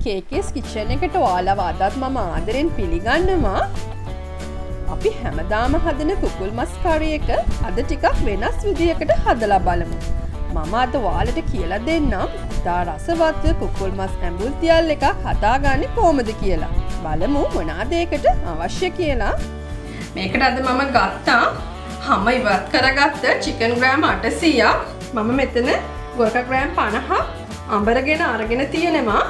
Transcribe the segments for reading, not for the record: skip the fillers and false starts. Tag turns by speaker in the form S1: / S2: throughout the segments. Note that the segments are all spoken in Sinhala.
S1: කේකස් කිචන් එකට ඔයාලව අදත් මම ආදරෙන් පිළිගන්නවා. අපි හැමදාම හදන කුකුල් මස් කරි එක අද ටිකක් වෙනස් විදියකට හදලා බලමු. මම අද ඔයාලට කියලා දෙන්නම් ඉතා රසවත් කුකුල් මස් ඇඹුල්තියල් එකක් හදාගන්නේ කොහොමද කියලා. බලමු මොනවාද ඒකට අවශ්‍ය කියලා. මේකට අද මම ගත්තා හැම ඉවත් කරගත්ත චිකන් ග්‍රෑම් 800ක්. මම මෙතන ගොරක ග්‍රෑම් 50ක් අඹරගෙන අරගෙන තියෙනවා.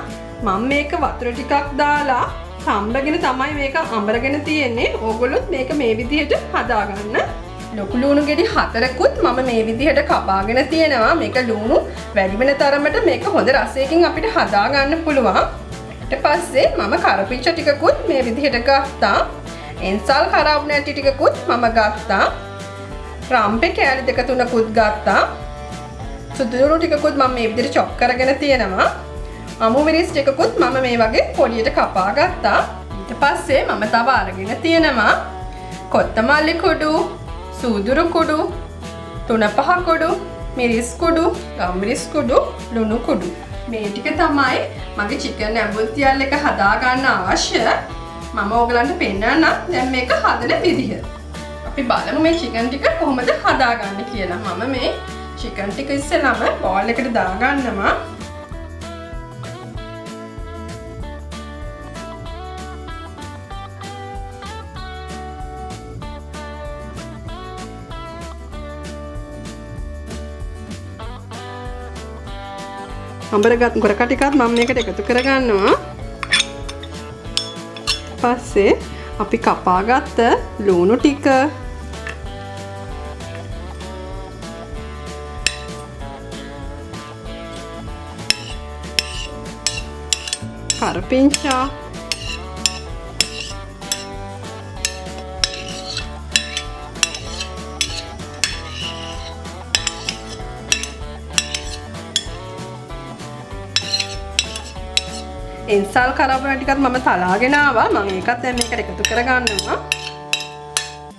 S1: මම මේක වතුර ටිකක් දාලා තම්බගෙන තමයි මේක අඹරගෙන තියෙන්නේ. ඕගොල්ලොත් මේක මේ විදිහට හදාගන්න. ලොකු ලුණු ගෙඩි 4කුත් මම මේ විදිහට කපාගෙන තියෙනවා. මේක ලුණු වැඩි වෙන තරමට මේක හොඳ රසයකින් අපිට හදාගන්න පුළුවන්. ඊට පස්සේ මම කරපිංච ටිකකුත් මේ විදිහට ගත්තා. එන්සල් කරවුන ඇටි ටිකකුත් මම ගත්තා. රම්පේ කෑලි 2-3කුත් ගත්තා. සුදුරුණු ටිකකුත් මම මේ විදිහට චොප් කරගෙන තියෙනවා. අමු මිරිස් ටිකකුත් මම මේ වගේ පොඩියට කපා ගත්තා. ඊට පස්සේ මම තව අරගෙන තියෙනවා කොත්තමල්ලි කුඩු, සූදුරු කුඩු, තුනපහ කුඩු, මිරිස් කුඩු, ගම්මිරිස් කුඩු, ලුණු කුඩු. මේ ටික තමයි මගේ චිකන් ඇඹුල්තියල් එක හදාගන්න අවශ්‍ය. මම ඕගලන්ට පෙන්නන්නම් දැන් මේක හදන විදිහ. අපි බලමු මේ චිකන් ටික කොහොමද හදාගන්නේ කියලා. මම මේ චිකන් ටික ඉස්සෙල්ලාම බෝල් එකට දාගන්නවා. අඹරගත් ගොරක ටිකත් මම මේකට එකතු කරගන්නවා. පස්සේ අපි කපාගත්ත ලුණු ටික, කරපිංචා, එන්සල් කරවුන ටිකත් මම තලාගෙන ආවා. මම ඒකත් දැන් මේකට එකතු කරගන්නවා.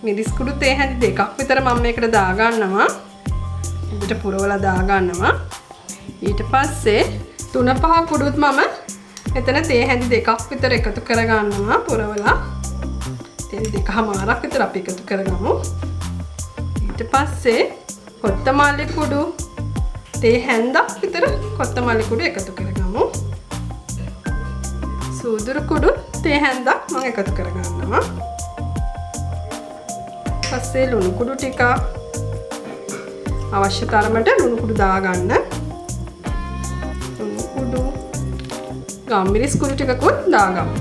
S1: මිරිස් කුඩු තේ හැඳි 2ක් විතර මම මේකට දාගන්නවා. උඩට පුරවලා දාගන්නවා. ඊට පස්සේ 3-5 කුඩුත් මම මෙතන තේ හැඳි 2ක් විතර එකතු කරගන්නවා පුරවලා. තේ 2මාරක් විතර අපි එකතු කරගමු. ඊට පස්සේ කොත්තමල්ලි කුඩු තේ හැන්දක් විතර කොත්තමල්ලි කුඩු එකතු කරගමු. සූදුරු කුඩු තේ හැන්දක් මම එකතු කරගන්නවා. පස්සේ ලුණු කුඩු ටික අවශ්‍ය තරමට ලුණු කුඩු දාගන්න. ලුණු කුඩු, ගම්මිරිස් කුඩු ටිකකුත් දාගමු.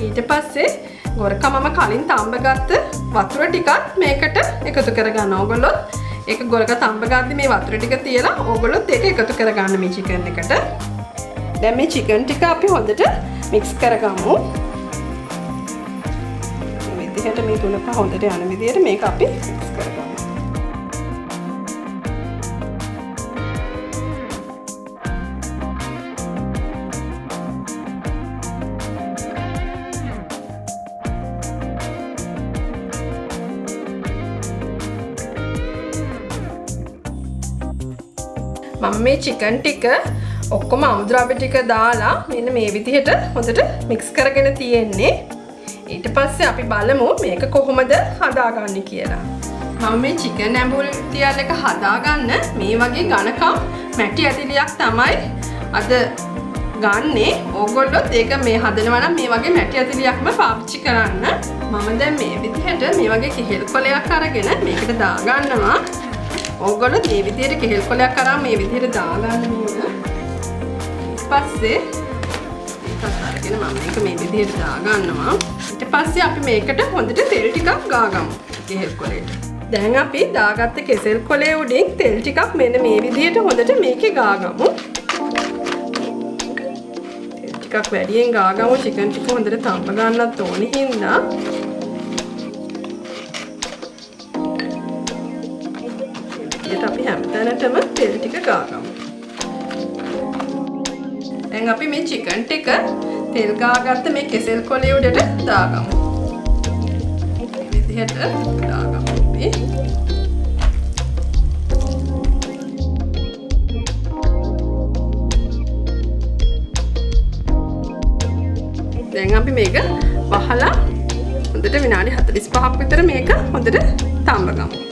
S1: ඊට පස්සේ ගොරක මම කලින් තම්බගත්ත වතුර ටිකත් මේකට එකතු කරගන්න. ඕගොල්ලෝ ඒක ගොරක තම්බ ගද්දි මේ වතුර ටික තියලා ඕගොල්ලොත් ඒක එකතු කරගන්න මේ චිකන් එකට. දැන් මේ චිකන් ටික අපි හොඳට මික්ස් කරගමු. මේ විදිහට මේ තුනක හොඳට යන විදිහට මේක අපි මික්ස් කරගමු. මම මේ චිකන් ටික ඔක්කොම අමුද්‍රව්‍ය ටික දාලා මෙන්න මේ විදිහට හොඳට මික්ස් කරගෙන තියෙන්නේ. ඊට පස්සේ අපි බලමු මේක කොහොමද හදාගන්නේ කියලා. මම මේ චිකන් ඇඹුල්තියල් එක හදාගන්න මේ වගේ ඝනකම් මැටි ඇතිලියක් තමයි අද ගන්නේ. ඕගොල්ලොත් ඒක මේ හදනවා නම් මේ වගේ මැටි ඇතිලියක්ම පාවිච්චි කරන්න. මම දැන් මේ විදිහට මේ වගේ කෙහෙල් කොලයක් අරගෙන මේකට දාගන්නවා. ඕගොල්ලෝ මේ විදිහට කෙහෙල් කොලයක් අරන් මේ විදිහට දාගන්න ඕන. ඊට පස්සේ ඒකත් අරගෙන මම මේක මේ විදිහට දාගන්නවා. ඊට පස්සේ අපි මේකට හොඳට තෙල් ටිකක් ගාගමු කෙහෙල් කොලේට. දැන් අපි දාගත්ත කෙසෙල් කොලේ උඩින් තෙල් ටිකක් මෙන්න මේ විදිහට හොඳට මේකේ ගාගමු. තෙල් ටිකක් වැඩියෙන් ගාගමු. චිකන් ටික හොඳට තම්බ ගන්නත් ඕනේ හින්දා. අපි හැමතැනටම තෙල් ටික ගාගමු. දැන් අපි මේ චිකන් ටික තෙල් ගාගත්ත මේ කෙසෙල් කොලේ උඩට දාගමු. මේ විදිහට දාගමු අපි. දැන් අපි මේක වහලා හොඳට විනාඩි 45ක් විතර මේක හොඳට තඹගමු.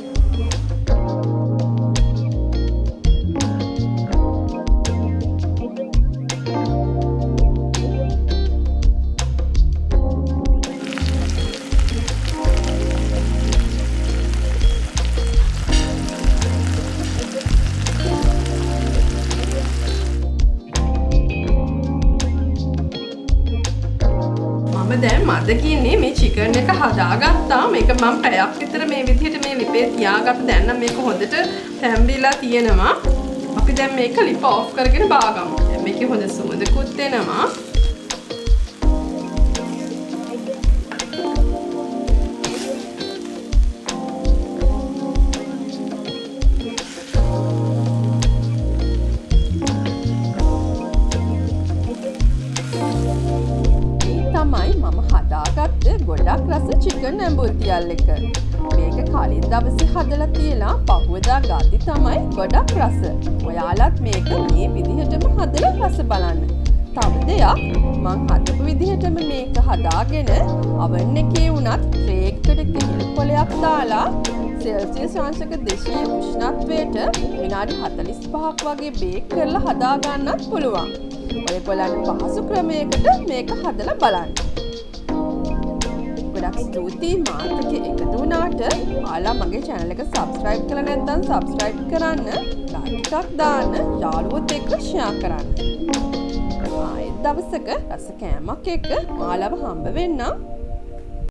S1: දැන් මද කියන්නේ මේ චිකන් එක හදාගත්තා. මේක මම පැයක් විතර මේ විදිහට මේ ලිපේ තියාගත්තා. දැන් නම් මේක හොඳට තැම්බිලා තියෙනවා. අපි දැන් මේක ලිප ඔෆ් කරගෙන බාගමු. දැන් මේකේ හොඳ සුවඳකුත් එනවා. ගොඩක් රස චිකන් ඇඹුල්තියල් එක. මේක කලින් දවසේ හදලා තියලා පහුවදා ගද්දි තමයි ගොඩක් රස. ඔයාලත් මේක මේ විදිහටම හදලා රස බලන්න. තව දෙයක් මං හදපු විදිහටම මේක හදාගෙන oven එකේ උනත් ට්‍රේ එකකට කිරි පොලයක් දාලා සෙල්සියස් අංශක 200 උෂ්ණත්වයට විනාඩි 45ක් වගේ බේක් කරලා හදා ගන්නත් පුළුවන්. ඔයගොල්ලන්ට පහසු ක්‍රමයකට මේක හදලා බලන්න. ගොඩක් ස්තුතියි මාත් එක්ක එකතු වුණාට. ඔයාලා මගේ channel එක subscribe කරලා නැත්නම් subscribe කරන්න, like එකක් දාන්න, යාළුවොත් එක්ක share කරන්න. ආයෙත් දවසක රස කෑමක් එක්ක ඔයාලව හම්බ වෙන්නම්.